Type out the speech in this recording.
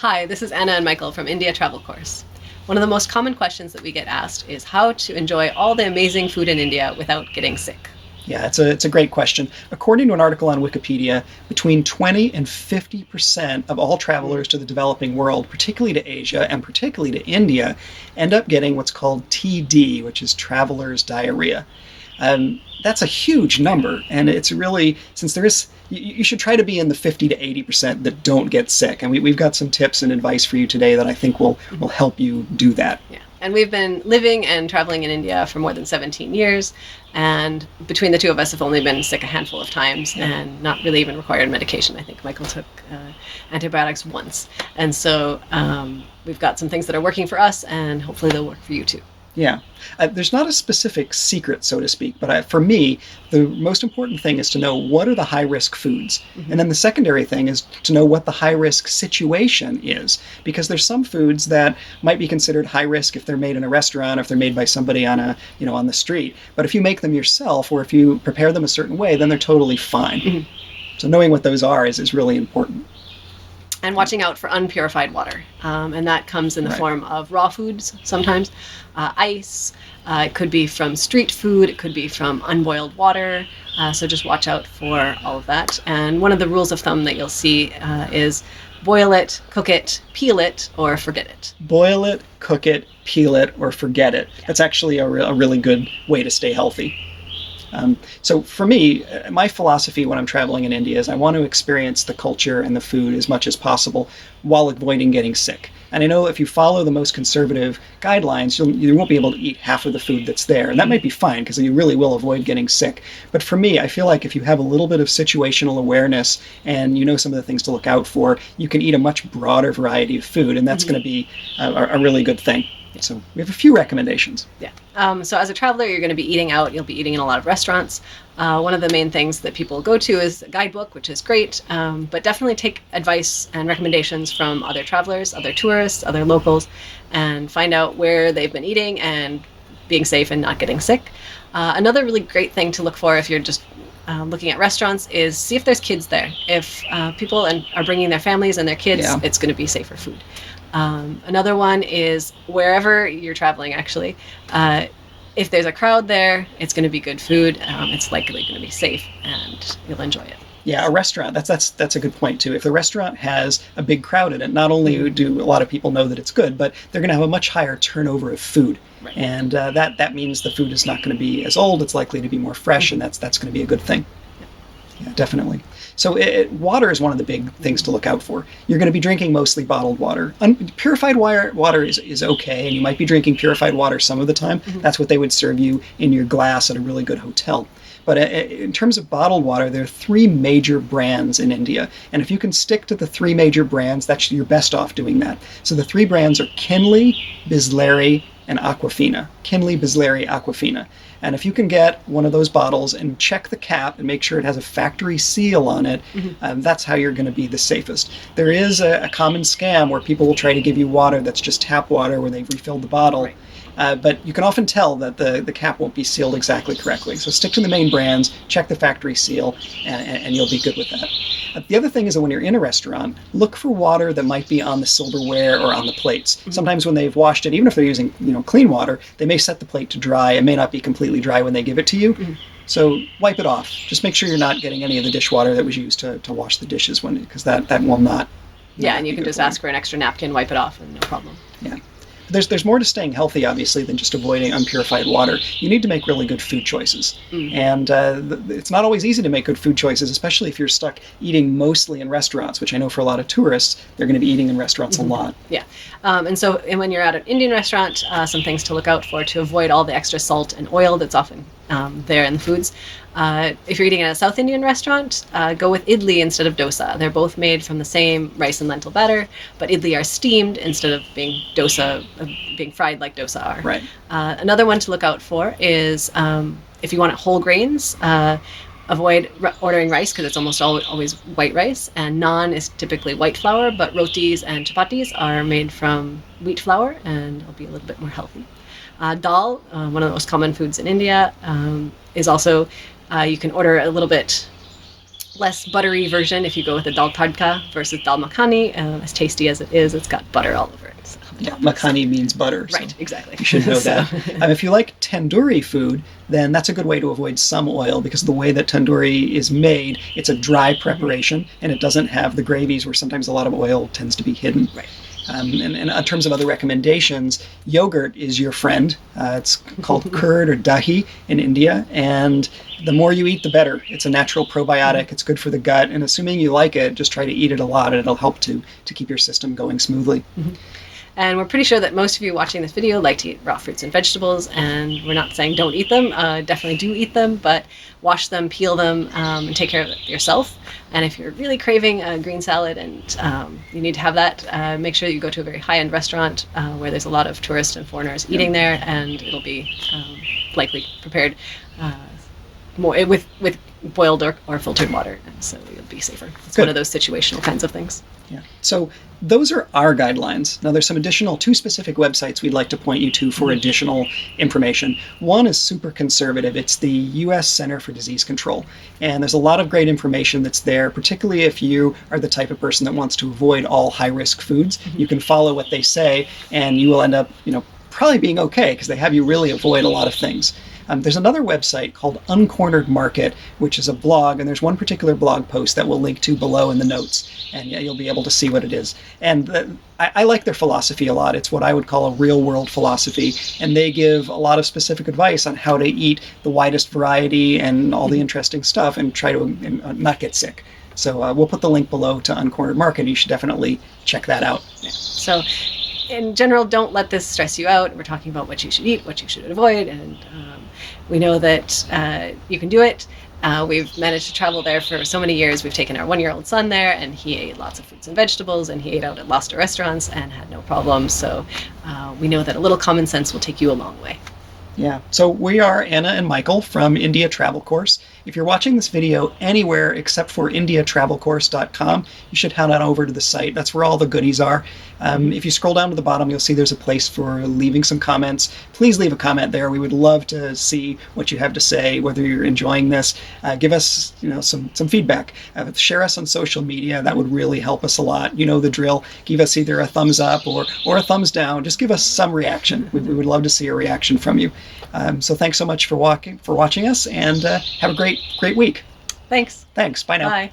Hi, this is Anna and Michael from India Travel Course. One of the most common questions that we get asked is how to enjoy all the amazing food in India without getting sick. Yeah, it's a great question. According to an article on Wikipedia, between 20 and 50% of all travelers to the developing world, particularly to Asia and particularly to India, end up getting what's called TD, which is traveler's diarrhea. That's a huge number, and it's really, since there is, you should try to be in the 50 to 80% that don't get sick. And we've got some tips and advice for you today that I think will help you do that. Yeah. And we've been living and traveling in India for more than 17 years. And between the two of us have only been sick a handful of times and not really even required medication. I think Michael took antibiotics once. And so we've got some things that are working for us, and hopefully they'll work for you too. Yeah. There's not a specific secret, so to speak, but for me, the most important thing is to know what are the high-risk foods. Mm-hmm. And then the secondary thing is to know what the high-risk situation is, because there's some foods that might be considered high-risk if they're made in a restaurant, or if they're made by somebody on on the street. But if you make them yourself, or if you prepare them a certain way, then they're totally fine. Mm-hmm. So knowing what those are is really important. And watching out for unpurified water. And that comes in the form of raw foods sometimes, ice. It could be from street food. It could be from unboiled water. So just watch out for all of that. And one of the rules of thumb that you'll see is boil it, cook it, peel it, or forget it. Boil it, cook it, peel it, or forget it. That's actually a really good way to stay healthy. So for me, my philosophy when I'm traveling in India is I want to experience the culture and the food as much as possible while avoiding getting sick. And I know if you follow the most conservative guidelines, you won't be able to eat half of the food that's there. And that might be fine because you really will avoid getting sick. But for me, I feel like if you have a little bit of situational awareness and you know some of the things to look out for, you can eat a much broader variety of food. And that's going to be a really good thing. So we have a few recommendations. Yeah. So as a traveler, you're going to be eating out. You'll be eating in a lot of restaurants. One of the main things that people go to is a guidebook, which is great. But definitely take advice and recommendations from other travelers, other tourists, other locals, and find out where they've been eating and being safe and not getting sick. Another really great thing to look for if you're just looking at restaurants is see if there's kids there. If people are bringing their families and their kids, it's going to be safer food. Another one is wherever you're traveling, actually, if there's a crowd there, it's going to be good food. It's likely going to be safe and you'll enjoy it. Yeah, a restaurant, that's a good point too. If the restaurant has a big crowd in it, not only do a lot of people know that it's good, but they're going to have a much higher turnover of food. Right. And that means the food is not going to be as old, it's likely to be more fresh, and that's going to be a good thing. Yeah, definitely. So water is one of the big things to look out for. You're going to be drinking mostly bottled water. Purified water is okay, and you might be drinking purified water some of the time. Mm-hmm. That's what they would serve you in your glass at a really good hotel. But in terms of bottled water, there are 3 major brands in India. And if you can stick to the 3 major brands, you're best off doing that. So the 3 brands are Kinley, Bisleri, and Aquafina. Kinley, Bisleri, Aquafina. And if you can get one of those bottles and check the cap and make sure it has a factory seal on it, that's how you're going to be the safest. There is a common scam where people will try to give you water that's just tap water where they've refilled the bottle. Right. But you can often tell that the cap won't be sealed exactly correctly. So stick to the main brands, check the factory seal, and you'll be good with that. The other thing is that when you're in a restaurant, look for water that might be on the silverware or on the plates. Mm-hmm. Sometimes when they've washed it, even if they're using clean water, they may set the plate to dry. It may not be completely dry when they give it to you. Mm-hmm. So wipe it off. Just make sure you're not getting any of the dishwater that was used to wash the dishes, because that will not. Yeah, and you can just ask for an extra napkin, wipe it off, and no problem. Yeah. There's more to staying healthy, obviously, than just avoiding unpurified water. You need to make really good food choices. And it's not always easy to make good food choices, especially if you're stuck eating mostly in restaurants, which I know for a lot of tourists, they're going to be eating in restaurants a lot. Yeah. And when you're at an Indian restaurant, some things to look out for to avoid all the extra salt and oil that's often there in the foods. If you're eating at a South Indian restaurant, go with idli instead of dosa. They're both made from the same rice and lentil batter, but idli are steamed instead of being fried like dosa are. Right. Another one to look out for is if you want whole grains, avoid ordering rice because it's almost always white rice, and naan is typically white flour, but rotis and chapatis are made from wheat flour and will be a little bit more healthy. Dal, one of the most common foods in India, is also, you can order a little bit less buttery version if you go with the dal tadka versus dal makhani. As tasty as it is, it's got butter all over it. So. Yeah, makhani means butter. Right, so exactly. You should know that. If you like tandoori food, then that's a good way to avoid some oil, because the way that tandoori is made, it's a dry preparation, and it doesn't have the gravies where sometimes a lot of oil tends to be hidden. Right. And in terms of other recommendations, yogurt is your friend. It's called curd or dahi in India, and the more you eat, the better. It's a natural probiotic. It's good for the gut, and assuming you like it, just try to eat it a lot, and it'll help to keep your system going smoothly. Mm-hmm. And we're pretty sure that most of you watching this video like to eat raw fruits and vegetables, and we're not saying don't eat them. Definitely do eat them, but wash them, peel them, and take care of it yourself. And if you're really craving a green salad and you need to have that, make sure that you go to a very high-end restaurant where there's a lot of tourists and foreigners eating there, and it'll be likely prepared more with boiled or filtered water, and so you'll be safer. It's Good. one of those situational kinds of things. Yeah. So those are our guidelines. Now there's some additional 2 specific websites we'd like to point you to for additional information. One is super conservative. It's the U.S. Center for Disease Control. And there's a lot of great information that's there, particularly if you are the type of person that wants to avoid all high-risk foods. You can follow what they say, and you will end up, probably being okay, because they have you really avoid a lot of things. There's another website called Uncornered Market, which is a blog, and there's one particular blog post that we'll link to below in the notes, and you'll be able to see what it is. And I like their philosophy a lot. It's what I would call a real-world philosophy, and they give a lot of specific advice on how to eat the widest variety and all the interesting stuff and try to not get sick. So we'll put the link below to Uncornered Market. You should definitely check that out. Yeah. So in general, don't let this stress you out. We're talking about what you should eat, what you should avoid, and we know that you can do it. We've managed to travel there for so many years. We've taken our 1-year-old son there, and he ate lots of fruits and vegetables, and he ate out at Loster restaurants and had no problems. So we know that a little common sense will take you a long way. Yeah. So we are Anna and Michael from India Travel Course. If you're watching this video anywhere except for indiatravelcourse.com, you should head on over to the site. That's where all the goodies are. If you scroll down to the bottom, you'll see there's a place for leaving some comments. Please leave a comment there. We would love to see what you have to say, whether you're enjoying this. Give us, some feedback. Share us on social media. That would really help us a lot. You know the drill. Give us either a thumbs up or a thumbs down. Just give us some reaction. We would love to see a reaction from you. So thanks so much for watching us, and have a great week. Thanks. Thanks. Bye now. Bye.